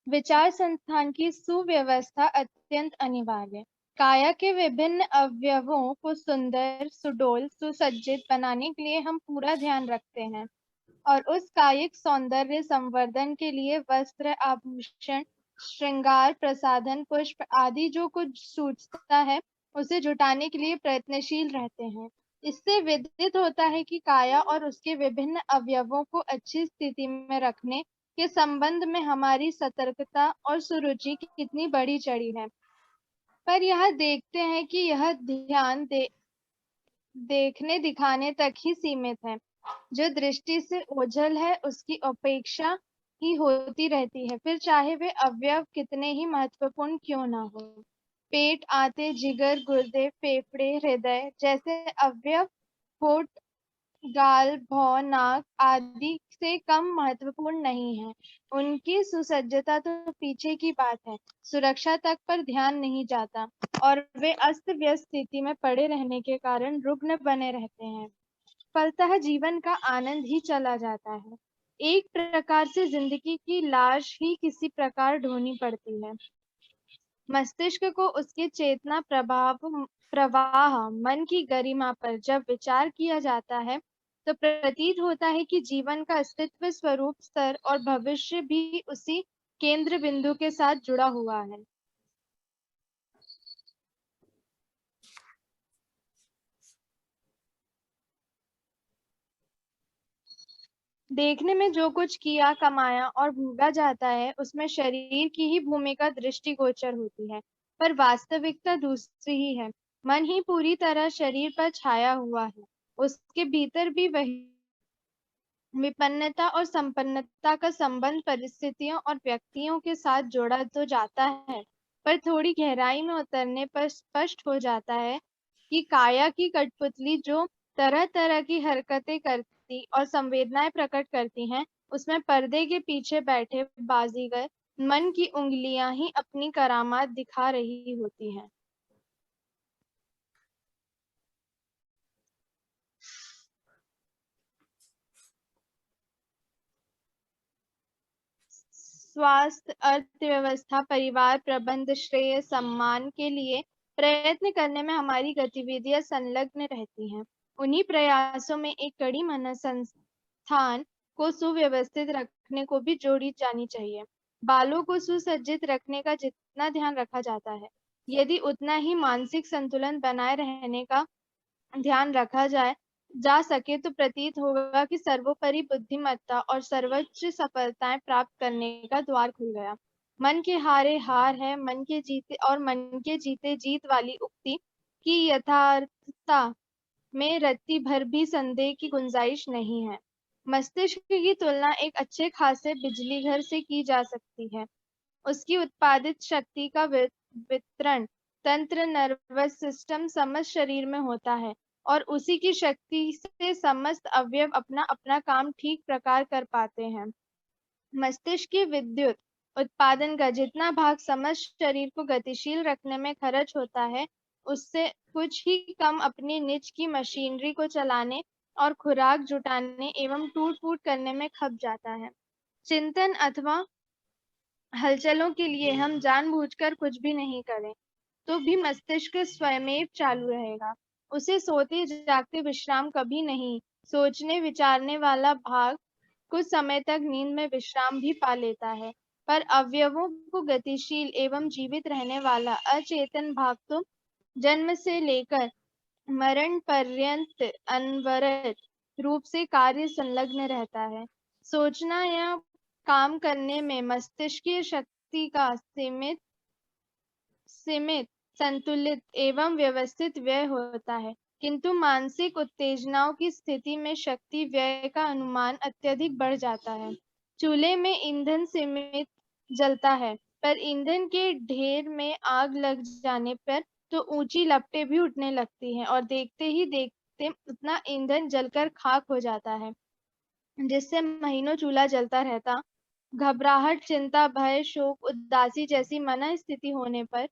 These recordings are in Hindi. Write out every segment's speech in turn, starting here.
विचार संस्थान की सुव्यवस्था अत्यंत अनिवार्य। काया के विभिन्न अवयवों को सुंदर, सुडौल, सुसज्जित बनाने के लिए हम पूरा ध्यान रखते हैं और उस कायिक सौंदर्य संवर्धन के लिए वस्त्र, आभूषण, श्रृंगार, प्रसाधन, पुष्प आदि जो कुछ सूझता है, उसे जुटाने के लिए प्रयत्नशील रहते हैं। इससे विदित होता है कि काया और उसके विभिन्न अवयवों को अच्छी स्थिति में रखने के संबंध में हमारी सतर्कता और सुरुचि कितनी बढ़ी चढ़ी है। पर यह देखते हैं कि यह देखने दिखाने तक ही सीमित है। जो दृष्टि से ओझल है उसकी अपेक्षा ही होती रहती है, फिर चाहे वे अवयव कितने ही महत्वपूर्ण क्यों ना हो। पेट, आंतें, जिगर, गुर्दे, फेफड़े, हृदय जैसे अवयव होठ, गाल, भौं, नाक आदि से कम महत्वपूर्ण नहीं है। उनकी सुसज्जता तो पीछे की बात है, सुरक्षा तक पर ध्यान नहीं जाता और वे अस्त व्यस्त स्थिति में पड़े रहने के कारण रुग्ण बने रहते हैं। फलतः जीवन का आनंद ही चला जाता है। एक प्रकार से जिंदगी की लाश ही किसी प्रकार ढोनी पड़ती है। मस्तिष्क को उसके चेतना प्रवाह मन की गरिमा पर जब विचार किया जाता है तो प्रतीत होता है कि जीवन का अस्तित्व, स्वरूप, स्तर और भविष्य भी उसी केंद्र बिंदु के साथ जुड़ा हुआ है। देखने में जो कुछ किया, कमाया और भोगा जाता है उसमें शरीर की ही भूमिका दृष्टिगोचर होती है, पर वास्तविकता दूसरी ही है। मन ही पूरी तरह शरीर पर छाया हुआ है। उसके भीतर भी वही विपन्नता और संपन्नता का संबंध परिस्थितियों और व्यक्तियों के साथ जोड़ा तो जाता है, पर थोड़ी गहराई में उतरने पर स्पष्ट हो जाता है कि काया की कठपुतली जो तरह तरह की हरकतें करती और संवेदनाएं प्रकट करती हैं, उसमें पर्दे के पीछे बैठे बाजीगर मन की उंगलियां ही अपनी करामात दिखा रही होती हैं। स्वास्थ्य, अर्थव्यवस्था, परिवार प्रबंध, श्रेय, सम्मान के लिए प्रयत्न करने में हमारी गतिविधियां संलग्न रहती हैं। उन्हीं प्रयासों में एक कड़ी मनोसंस्थान को सुव्यवस्थित रखने को भी जोड़ी जानी चाहिए। बालों को सुसज्जित रखने का जितना ध्यान रखा जाता है, यदि उतना ही मानसिक संतुलन बनाए रहने का ध्यान रखा जा सके तो प्रतीत होगा कि सर्वोपरि बुद्धिमत्ता और सर्वोच्च सफलताएं प्राप्त करने का द्वार खुल गया। मन के हारे हार है, मन के जीते जीत वाली उक्ति की यथार्थता में रत्ती भर भी संदेह की गुंजाइश नहीं है। मस्तिष्क की तुलना एक अच्छे खासे बिजली घर से की जा सकती है। उसकी उत्पादित शक्ति का वितरण तंत्र, नर्वस सिस्टम समस्त शरीर में होता है और उसी की शक्ति से समस्त अवयव अपना अपना काम ठीक प्रकार कर पाते हैं। मस्तिष्क की विद्युत उत्पादन का जितना भाग समस्त शरीर को गतिशील रखने में खर्च होता है, उससे कुछ ही कम अपनी निज की मशीनरी को चलाने और खुराक जुटाने एवं टूट फूट करने में खप जाता है। चिंतन अथवा हलचलों के लिए हम जानबूझकर कुछ भी नहीं करें तो भी मस्तिष्क स्वयमेव चालू रहेगा। उसे सोते जागते विश्राम कभी नहीं। सोचने विचारने वाला भाग कुछ समय तक नींद में विश्राम भी पा लेता है, पर अवयवों को गतिशील एवं जीवित रहने वाला अचेतन भाग तो जन्म से लेकर मरण पर्यंत अनवरत रूप से कार्य संलग्न रहता है। सोचना या काम करने में मस्तिष्कीय शक्ति का सीमित, संतुलित एवं व्यवस्थित व्यय होता है, किंतु मानसिक उत्तेजनाओं की स्थिति में शक्ति व्यय का अनुमान अत्यधिक बढ़ जाता है। चूल्हे में ईंधन सीमित जलता है, पर ईंधन के ढेर में आग लग जाने पर तो ऊंची लपटें भी उठने लगती हैं और देखते ही देखते उतना ईंधन जलकर खाक हो जाता है, जिससे महीनों चूल्हा जलता रहता। घबराहट, चिंता, भय, शोक, उदासी जैसी मनःस्थिति होने पर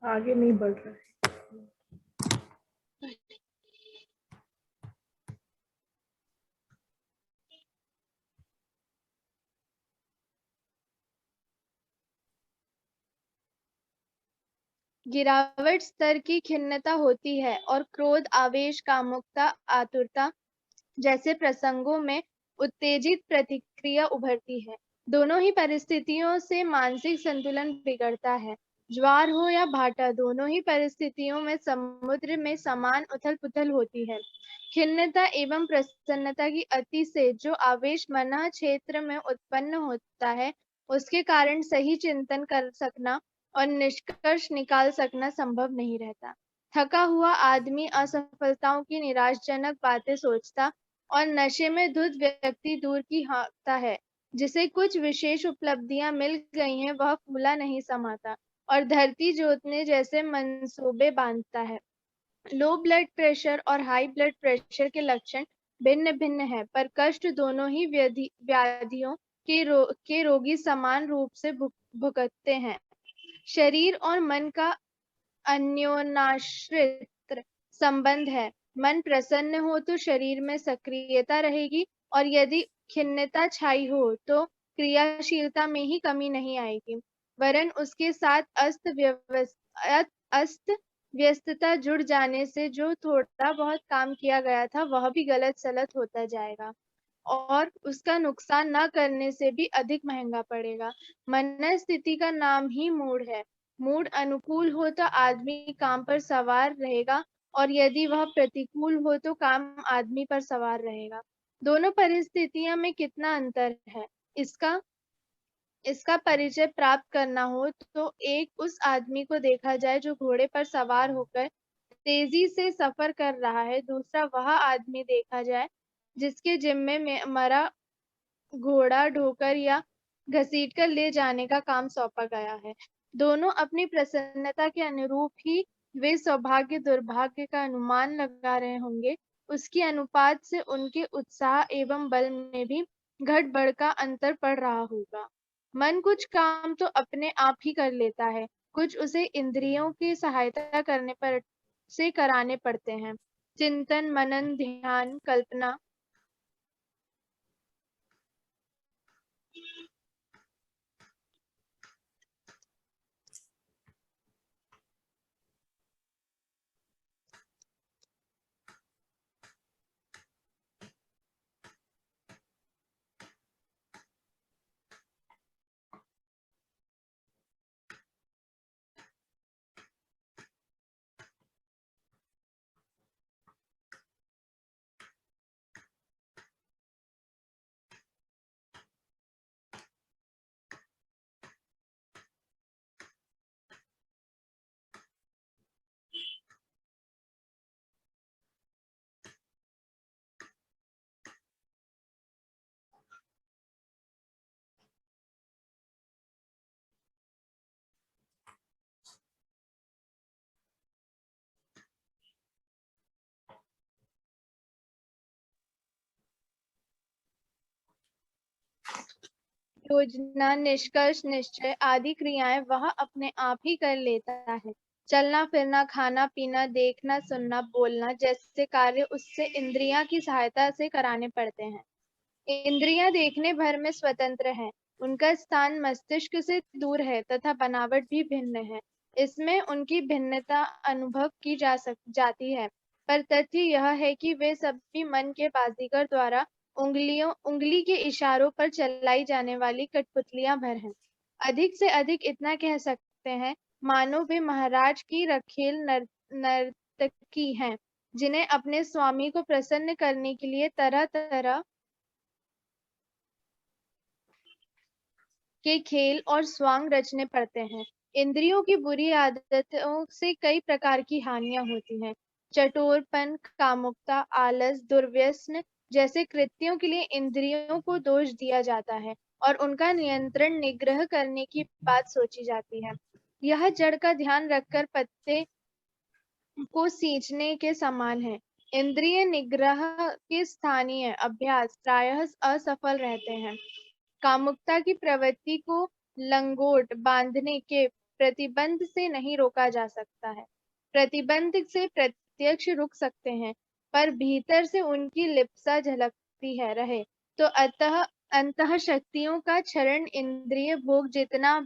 आगे नहीं बढ़ रहा है। गिरावट स्तर की खिन्नता होती है और क्रोध, आवेश, कामुकता, आतुरता जैसे प्रसंगों में उत्तेजित प्रतिक्रिया उभरती है। दोनों ही परिस्थितियों से मानसिक संतुलन बिगड़ता है। ज्वार हो या भाटा, दोनों ही परिस्थितियों में समुद्र में समान उथल-पुथल होती है। खिन्नता एवं प्रसन्नता की अति से जो आवेश मन क्षेत्र में उत्पन्न होता है, उसके कारण सही चिंतन कर सकना और निष्कर्ष निकाल सकना संभव नहीं रहता। थका हुआ आदमी असफलताओं की निराशजनक बातें सोचता और नशे में धुत व्यक्ति दूर की हाँकता है। जिसे कुछ विशेष उपलब्धियां मिल गई हैं, वह फूला नहीं समाता और धरती जोतने जैसे मंसूबे बांधता है। लो ब्लड प्रेशर और हाई ब्लड प्रेशर के लक्षण भिन्न-भिन्न हैं, पर कष्ट दोनों ही व्याधियों के रोगी समान रूप से भुगतते हैं। शरीर और मन का अन्योन्याश्रित संबंध है। मन प्रसन्न हो तो शरीर में सक्रियता रहेगी और यदि खिन्नता छाई हो तो क्रियाशीलता में ही कमी नहीं आएगी, वरन उसके साथ अस्त व्यस्तता जुड़ जाने से जो थोड़ा बहुत काम किया गया था वह भी गलत सलत होता जाएगा और उसका नुकसान न करने से भी अधिक महंगा पड़ेगा। मनस्थिति का नाम ही मूड है। मूड अनुकूल हो तो आदमी काम पर सवार रहेगा और यदि वह प्रतिकूल हो तो काम आदमी पर सवार रहेगा। दोनों परिस्थितियों में कितना अंतर है, इसका इसका परिचय प्राप्त करना हो तो एक उस आदमी को देखा जाए जो घोड़े पर सवार होकर तेजी से सफर कर रहा है। दूसरा वह आदमी देखा जाए जिसके जिम्मे में मरा घोड़ा ढोकर या घसीटकर ले जाने का काम सौंपा गया है। दोनों अपनी प्रसन्नता के अनुरूप ही वे सौभाग्य दुर्भाग्य का अनुमान लगा रहे होंगे। उसकी अनुपात से उनके उत्साह एवं बल में भी घट बढ़ का अंतर पड़ रहा होगा। मन कुछ काम तो अपने आप ही कर लेता है, कुछ उसे इंद्रियों की सहायता करने पर से कराने पड़ते हैं। चिंतन, मनन, ध्यान, कल्पना योजना, निष्कर्ष, निश्चय आदि क्रियाएं वह अपने आप ही कर लेता है। चलना फिरना, खाना पीना, देखना सुनना, बोलना जैसे कार्य उससे इंद्रियां की सहायता से कराने पड़ते हैं। इंद्रियां देखने भर में स्वतंत्र हैं, उनका स्थान मस्तिष्क से दूर है तथा बनावट भी भिन्न है। इसमें उनकी भिन्नता अनुभव की जाती है, पर तथ्य यह है कि वे सभी मन के बाजीगर द्वारा उंगली के इशारों पर चलाई जाने वाली कठपुतलियां भर हैं। अधिक से अधिक इतना कह सकते हैं, मानो वे महाराज की रखेल नर्तकी हैं, जिन्हें अपने स्वामी को प्रसन्न करने के लिए तरह तरह के खेल और स्वांग रचने पड़ते हैं। इंद्रियों की बुरी आदतों से कई प्रकार की हानियां होती हैं। चटोरपन, कामुकता, आलस, दुर्व्यसन जैसे कृत्यों के लिए इंद्रियों को दोष दिया जाता है और उनका नियंत्रण निग्रह करने की बात सोची जाती है। यह जड़ का ध्यान रखकर पत्ते को सींचने के समान है। इंद्रिय निग्रह के स्थानीय अभ्यास प्रायः असफल रहते हैं। कामुकता की प्रवृत्ति को लंगोट बांधने के प्रतिबंध से नहीं रोका जा सकता है। प्रतिबंध से प्रत्यक्ष रुक सकते हैं, पर भीतर से उनकी लिप्सा झलकती है रहे, तो अंतः शक्तियों का क्षरण इंद्रिय भोग जितना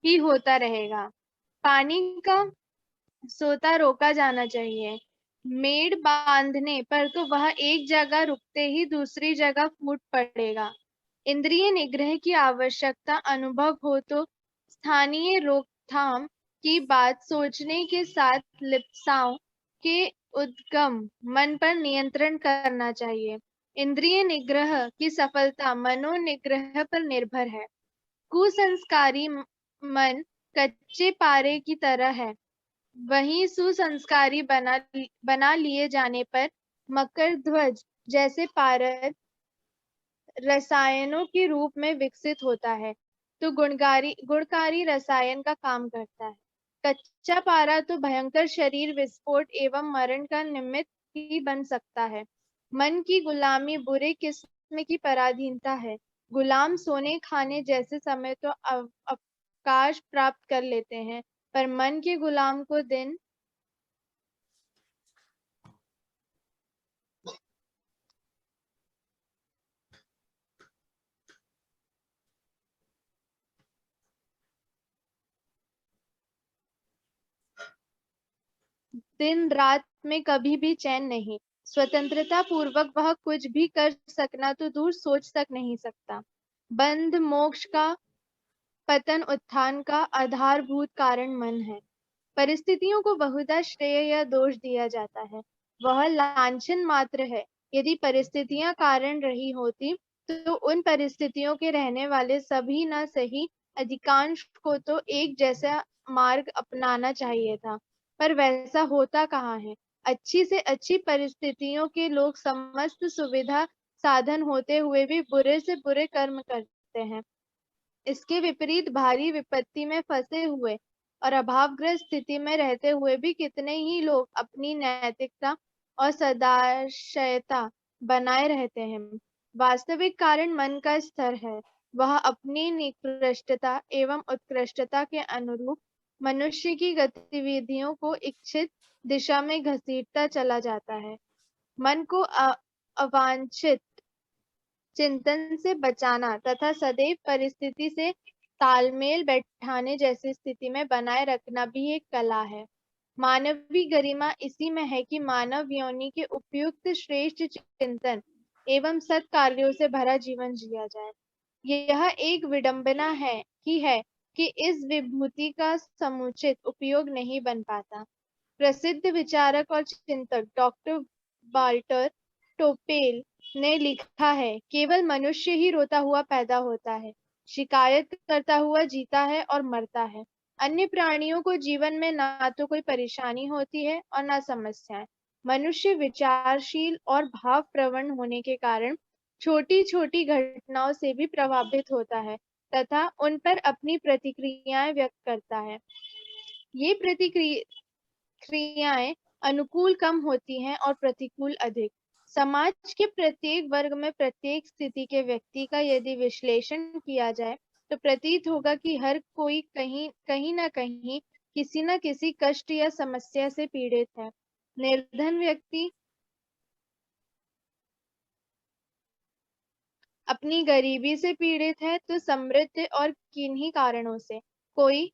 ही होता रहेगा। पानी का सोता रोका जाना चाहिए। मेड़ बांधने पर तो वह एक जगह रुकते ही दूसरी जगह फूट पड़ेगा। इंद्रिय निग्रह की आवश्यकता अनुभव हो तो स्थानीय रोकथाम की बात सोचने के साथ लिप्साओं के उद्गम मन पर नियंत्रण करना चाहिए। इंद्रिय निग्रह की सफलता मनोनिग्रह पर निर्भर है। कुसंस्कारी मन कच्चे पारे की तरह है, वहीं सुसंस्कारी बना लिए जाने पर मकर ध्वज जैसे पारद रसायनों के रूप में विकसित होता है, तो गुणकारी रसायन का काम करता है। कच्चा पारा तो भयंकर शरीर विस्फोट एवं मरण का निमित्त ही बन सकता है। मन की गुलामी बुरे किस्म की पराधीनता है। गुलाम सोने खाने जैसे समय तो अवकाश प्राप्त कर लेते हैं, पर मन के गुलाम को दिन दिन रात में कभी भी चैन नहीं। स्वतंत्रता पूर्वक वह कुछ भी कर सकना तो दूर सोच तक नहीं सकता। बंध मोक्ष का पतन उत्थान का आधारभूत कारण मन है। परिस्थितियों को बहुधा श्रेय या दोष दिया जाता है, वह लांछन मात्र है। यदि परिस्थितियां कारण रही होती तो उन परिस्थितियों के रहने वाले सभी न सही अधिकांश को तो एक जैसा मार्ग अपनाना चाहिए था, पर वैसा होता कहाँ है। अच्छी से अच्छी परिस्थितियों के लोग समस्त सुविधा साधन होते हुए भी बुरे से बुरे कर्म करते हैं। इसके विपरीत भारी विपत्ति में फंसे हुए और अभावग्रस्त स्थिति में रहते हुए भी कितने ही लोग अपनी नैतिकता और सदाशयता बनाए रहते हैं। वास्तविक कारण मन का स्तर है। वह अपनी निकृष्टता एवं उत्कृष्टता के अनुरूप मनुष्य की गतिविधियों को इच्छित दिशा में घसीटता चला जाता है। मन को अवांछित चिंतन से बचाना तथा सदैव परिस्थिति से तालमेल बैठाने जैसी स्थिति में बनाए रखना भी एक कला है। मानवीय गरिमा इसी में है कि मानव योनि के उपयुक्त श्रेष्ठ चिंतन एवं सत्कार्यों से भरा जीवन जिया जाए। यह एक विडंबना है कि इस विभूति का समुचित उपयोग नहीं बन पाता। प्रसिद्ध विचारक और चिंतक डॉक्टर वाल्टर टोपेल ने लिखा है, केवल मनुष्य ही रोता हुआ पैदा होता है, शिकायत करता हुआ जीता है और मरता है। अन्य प्राणियों को जीवन में ना तो कोई परेशानी होती है और ना समस्याएं। मनुष्य विचारशील और भाव प्रवण होने के कारण छोटी छोटी घटनाओं से भी प्रभावित होता है तथा उन पर अपनी प्रतिक्रियाएं व्यक्त करता है। ये क्रियाएं अनुकूल कम होती हैं और प्रतिकूल अधिक। समाज के प्रत्येक वर्ग में प्रत्येक स्थिति के व्यक्ति का यदि विश्लेषण किया जाए तो प्रतीत होगा कि हर कोई कहीं न कहीं किसी न किसी कष्ट या समस्या से पीड़ित है। निर्धन व्यक्ति अपनी गरीबी से पीड़ित है तो समृद्ध और किन्हीं कारणों से। कोई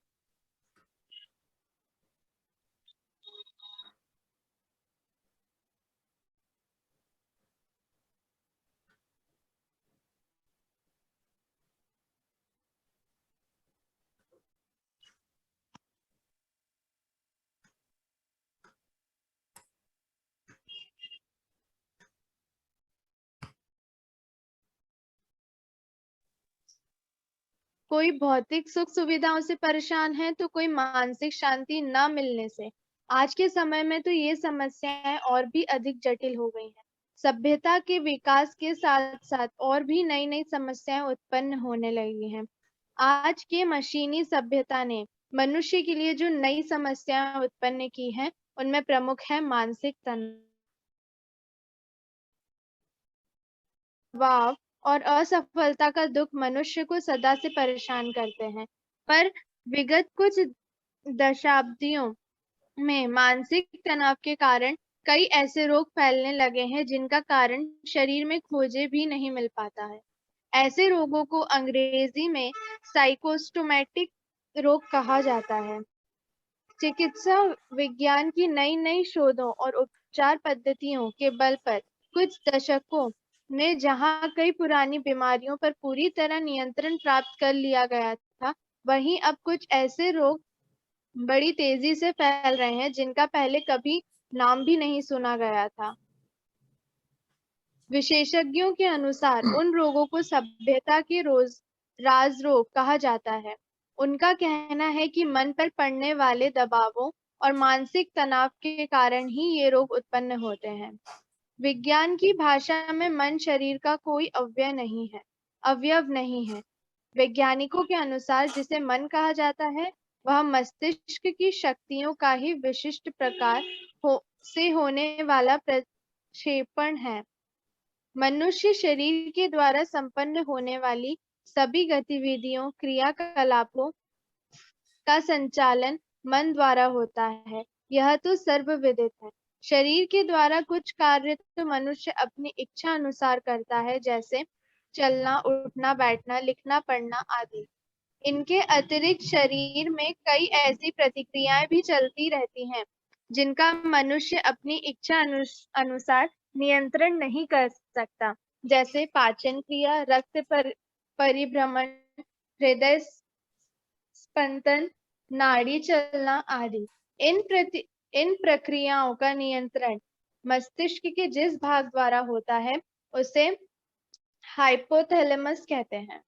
कोई भौतिक सुख सुविधाओं से परेशान है तो कोई मानसिक शांति न मिलने से। आज के समय में तो ये समस्याएं और भी अधिक जटिल हो गई हैं। सभ्यता के विकास के साथ साथ और भी नई नई समस्याएं उत्पन्न होने लगी हैं। आज के मशीनी सभ्यता ने मनुष्य के लिए जो नई समस्याएं उत्पन्न की हैं, उनमें प्रमुख है मानसिक तनाव और असफलता का दुख मनुष्य को सदा से परेशान करते हैं। पर विगत कुछ दशाब्दियों में मानसिक तनाव के कारण कई ऐसे रोग फैलने लगे हैं जिनका कारण शरीर में खोजे भी नहीं मिल पाता है। ऐसे रोगों को अंग्रेजी में साइकोस्टोमैटिक रोग कहा जाता है। चिकित्सा विज्ञान की नई नई शोधों और उपचार पद्धतियों के बल पर कुछ दशकों में जहां कई पुरानी बीमारियों पर पूरी तरह नियंत्रण प्राप्त कर लिया गया था, वहीं अब कुछ ऐसे रोग बड़ी तेजी से फैल रहे हैं जिनका पहले कभी नाम भी नहीं सुना गया था। विशेषज्ञों के अनुसार उन रोगों को सभ्यता के राज रोग कहा जाता है। उनका कहना है कि मन पर पड़ने वाले दबावों और मानसिक तनाव के कारण ही ये रोग उत्पन्न होते हैं। विज्ञान की भाषा में मन शरीर का कोई अवयव नहीं है। वैज्ञानिकों के अनुसार जिसे मन कहा जाता है, वह मस्तिष्क की शक्तियों का ही विशिष्ट प्रकार से होने वाला प्रक्षेपण है। मनुष्य शरीर के द्वारा संपन्न होने वाली सभी गतिविधियों, क्रियाकलापों का संचालन मन द्वारा होता है। यह तो सर्वविदित है। शरीर के द्वारा कुछ कार्य तो मनुष्य अपनी इच्छा अनुसार करता है, जैसे चलना, उठना, बैठना, लिखना, पढ़ना आदि। इनके अतिरिक्त शरीर में कई ऐसी प्रतिक्रियाएं भी चलती रहती हैं जिनका मनुष्य अपनी इच्छा अनुसार नियंत्रण नहीं कर सकता, जैसे पाचन क्रिया, परिभ्रमण, हृदय स्पंदन, नाड़ी चलना आदि। इन प्रक्रियाओं का नियंत्रण मस्तिष्क के जिस भाग द्वारा होता है, उसे हाइपोथैलेमस कहते हैं।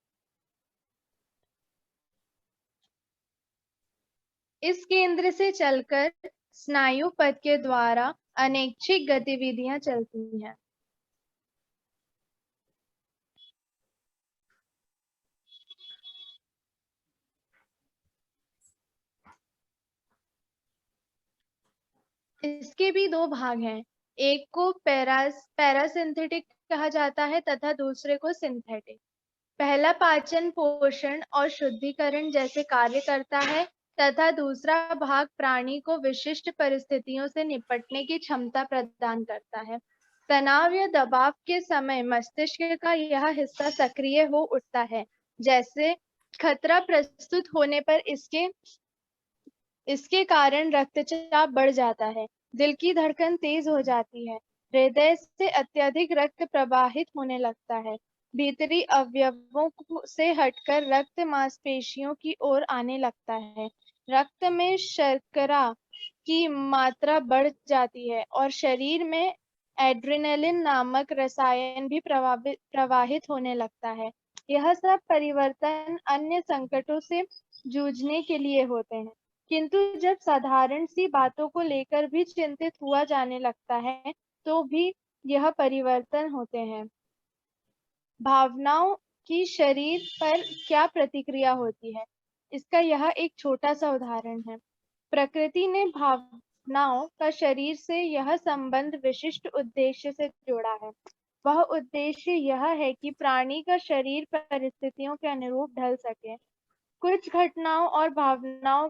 इस केंद्र से चलकर स्नायु पथ के द्वारा अनैच्छिक गतिविधियां चलती हैं। इसके भी दो भाग हैं। एक को पैरासिंथेटिक कहा जाता है तथा दूसरे को सिंथेटिक। पहला पाचन, पोषण और शुद्धिकरण जैसे कार्य करता है तथा दूसरा भाग प्राणी को विशिष्ट परिस्थितियों से निपटने की क्षमता प्रदान करता है। तनाव या दबाव के समय मस्तिष्क का यह हिस्सा सक्रिय हो उठता है, जैसे खतरा प्रस्तुत होने पर इसके कारण रक्तचाप बढ़ जाता है, दिल की धड़कन तेज हो जाती है, हृदय से अत्यधिक रक्त प्रवाहित होने लगता है, भीतरी अवयवों से हटकर रक्त मांसपेशियों की ओर आने लगता है, रक्त में शर्करा की मात्रा बढ़ जाती है और शरीर में एड्रेनलिन नामक रसायन भी प्रवाहित होने लगता है। यह सब परिवर्तन अन्य संकटों से जूझने के लिए होते हैं। किंतु जब साधारण सी बातों को लेकर भी चिंतित हुआ जाने लगता है, तो भी यह परिवर्तन होते हैं। भावनाओं की शरीर पर क्या प्रतिक्रिया होती है, इसका यह एक छोटा सा उदाहरण है। प्रकृति ने भावनाओं का शरीर से यह संबंध विशिष्ट उद्देश्य से जोड़ा है। वह उद्देश्य यह है कि प्राणी का शरीर परिस्थितियों के अनुरूप ढल सके। कुछ घटनाओं और भावनाओं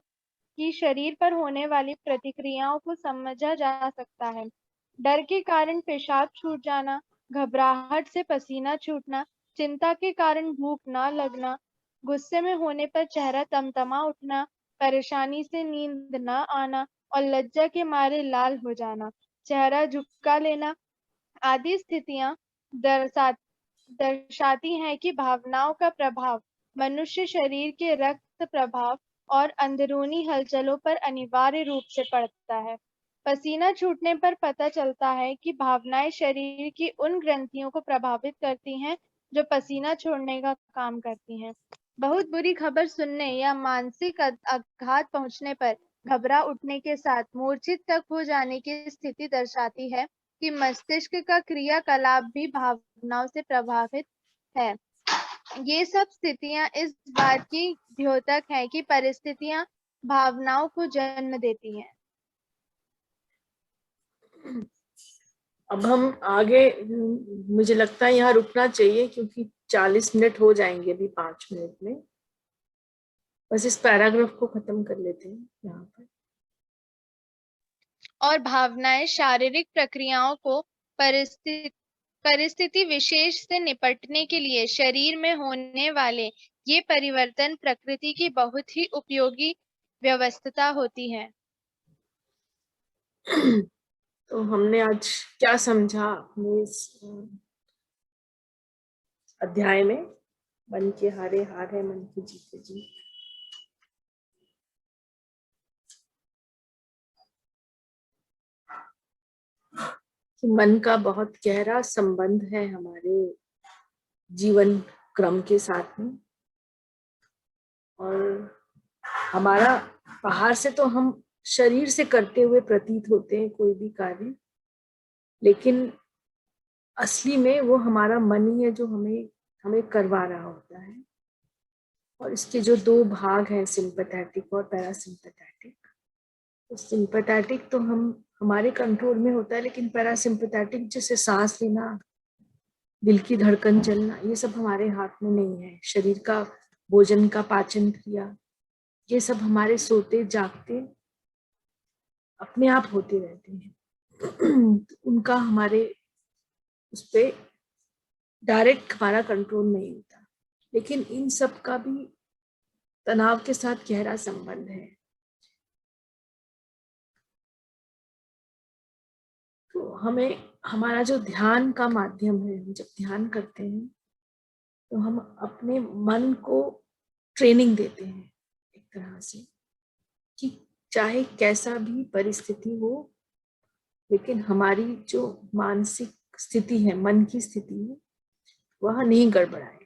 की शरीर पर होने वाली प्रतिक्रियाओं को समझा जा सकता है। डर के कारण पेशाब छूट जाना, घबराहट से पसीना छूटना, चिंता के कारण भूख ना लगना, गुस्से में होने पर चेहरा तमतमा उठना, परेशानी से नींद न आना और लज्जा के मारे लाल हो जाना, चेहरा झुका लेना आदि स्थितियां दर्शा दर्शाती हैं कि भावनाओं का प्रभाव मनुष्य शरीर के रक्त प्रभाव और अंदरूनी हलचलों पर अनिवार्य रूप से पड़ता है। पसीना छूटने पर पता चलता है कि भावनाएं शरीर की उन ग्रंथियों को प्रभावित करती हैं जो पसीना छोड़ने का काम करती हैं। बहुत बुरी खबर सुनने या मानसिक आघात पहुंचने पर घबरा उठने के साथ मूर्छित तक हो जाने की स्थिति दर्शाती है कि मस्तिष्क का क्रियाकलाप भी भावनाओं से प्रभावित है। ये सब स्थितियां इस बात की द्योतक है कि परिस्थितियां भावनाओं को जन्म देती हैं। अब हम आगे, मुझे लगता है यहाँ रुकना चाहिए क्योंकि 40 मिनट हो जाएंगे अभी 5 मिनट में। बस इस पैराग्राफ को खत्म कर लेते हैं यहाँ पर। और भावनाएं शारीरिक प्रक्रियाओं को परिस्थिति विशेष से निपटने के लिए शरीर में होने वाले ये परिवर्तन प्रकृति की बहुत ही उपयोगी व्यवस्था होती है। तो हमने आज क्या समझा अपने इस अध्याय में? मन के हारे हार है, मन की जीते जीत। कि मन का बहुत गहरा संबंध है हमारे जीवन क्रम के साथ में, और हमारा बाहर से तो हम शरीर से करते हुए प्रतीत होते हैं कोई भी कार्य, लेकिन असली में वो हमारा मन ही है जो हमें हमें करवा रहा होता है। और इसके जो दो भाग हैं, सिंपैथेटिक और पैरासिम्पैथेटिक। तो सिंपैथेटिक तो हमारे कंट्रोल में होता है, लेकिन पैरासिम्पैथेटिक जैसे सांस लेना, दिल की धड़कन चलना, ये सब हमारे हाथ में नहीं है। शरीर का भोजन का पाचन क्रिया, ये सब हमारे सोते जागते अपने आप होते रहते हैं। उनका हमारे उस पर डायरेक्ट हमारा कंट्रोल नहीं होता, लेकिन इन सब का भी तनाव के साथ गहरा संबंध है। तो हमें हमारा जो ध्यान का माध्यम है, हम जब ध्यान करते हैं तो हम अपने मन को ट्रेनिंग देते हैं एक तरह से, कि चाहे कैसा भी परिस्थिति हो, लेकिन हमारी जो मानसिक स्थिति है, मन की स्थिति है, वह नहीं गड़बड़ाए।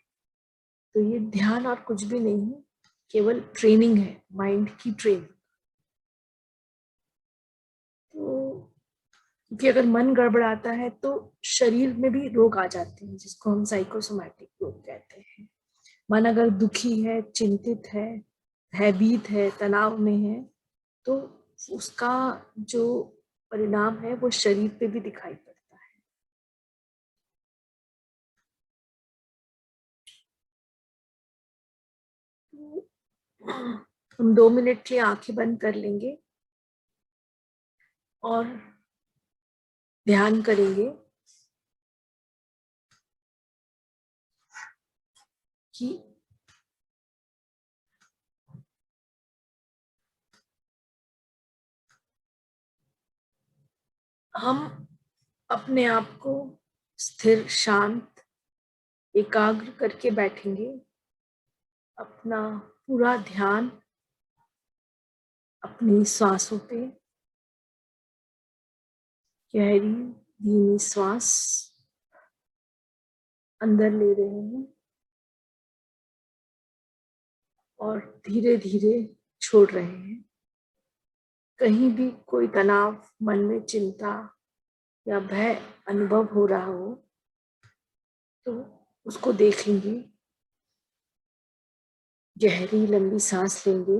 तो ये ध्यान और कुछ भी नहीं है, केवल ट्रेनिंग है, माइंड की ट्रेनिंग। तो क्योंकि अगर मन गड़बड़ाता है तो शरीर में भी रोग आ जाते हैं, जिसको हम साइकोसोमैटिक रोग कहते हैं। मन अगर दुखी है, चिंतित है, भयभीत है, तनाव में है, तो उसका जो परिणाम है वो शरीर पे भी दिखाई पड़ता है। तो हम 2 मिनट के लिए आंखें बंद कर लेंगे और ध्यान करेंगे कि हम अपने आप को स्थिर, शांत, एकाग्र करके बैठेंगे। अपना पूरा ध्यान अपनी सांसों पे, गहरी धीमी श्वास अंदर ले रहे हैं और धीरे धीरे छोड़ रहे हैं। कहीं भी कोई तनाव, मन में चिंता या भय अनुभव हो रहा हो तो उसको देखेंगे, गहरी लंबी सांस लेंगे,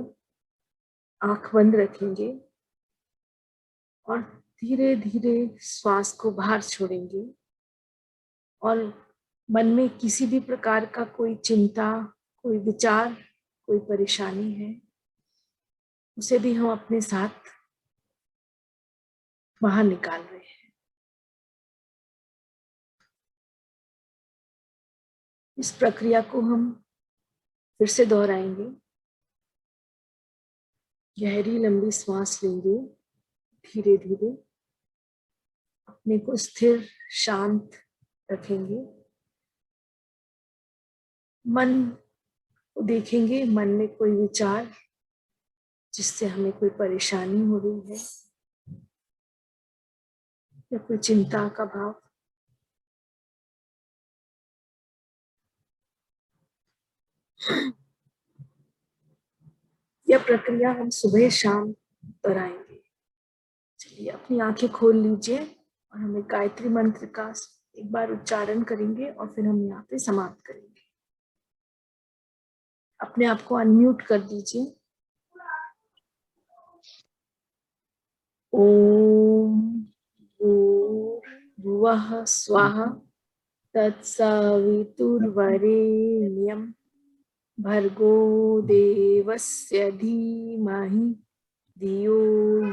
आंख बंद रखेंगे और धीरे धीरे श्वास को बाहर छोड़ेंगे। और मन में किसी भी प्रकार का कोई चिंता, कोई विचार, कोई परेशानी है, उसे भी हम अपने साथ बाहर निकाल रहे हैं। इस प्रक्रिया को हम फिर से दोहराएंगे। गहरी लंबी सांस लेंगे, धीरे धीरे अपने को स्थिर, शांत रखेंगे। मन को देखेंगे, मन में कोई विचार जिससे हमें कोई परेशानी हो रही है या कोई चिंता का भाव, यह प्रक्रिया हम सुबह शाम दोहराएंगे। चलिए अपनी आंखें खोल लीजिए और हमें गायत्री मंत्र का एक बार उच्चारण करेंगे और फिर हम यहाँ पे समाप्त करेंगे। अपने आप को अनम्यूट कर दीजिए। ओम भूर्भुवः स्वः तत्सवितुर्वरेण्यं भर्गो देवस्य धीमहि धियो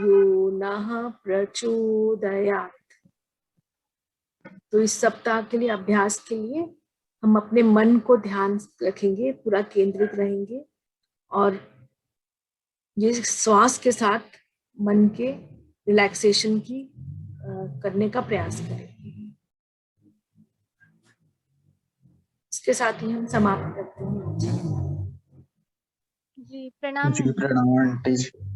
यो नः प्रचोदयात्। तो इस सप्ताह के लिए, अभ्यास के लिए, हम अपने मन को ध्यान रखेंगे, पूरा केंद्रित रहेंगे और ये श्वास के साथ मन के रिलैक्सेशन की करने का प्रयास करेंगे। इसके साथ ही हम समाप्त करते हैं। जी प्रणाम। जी प्रणाम आंटी जी।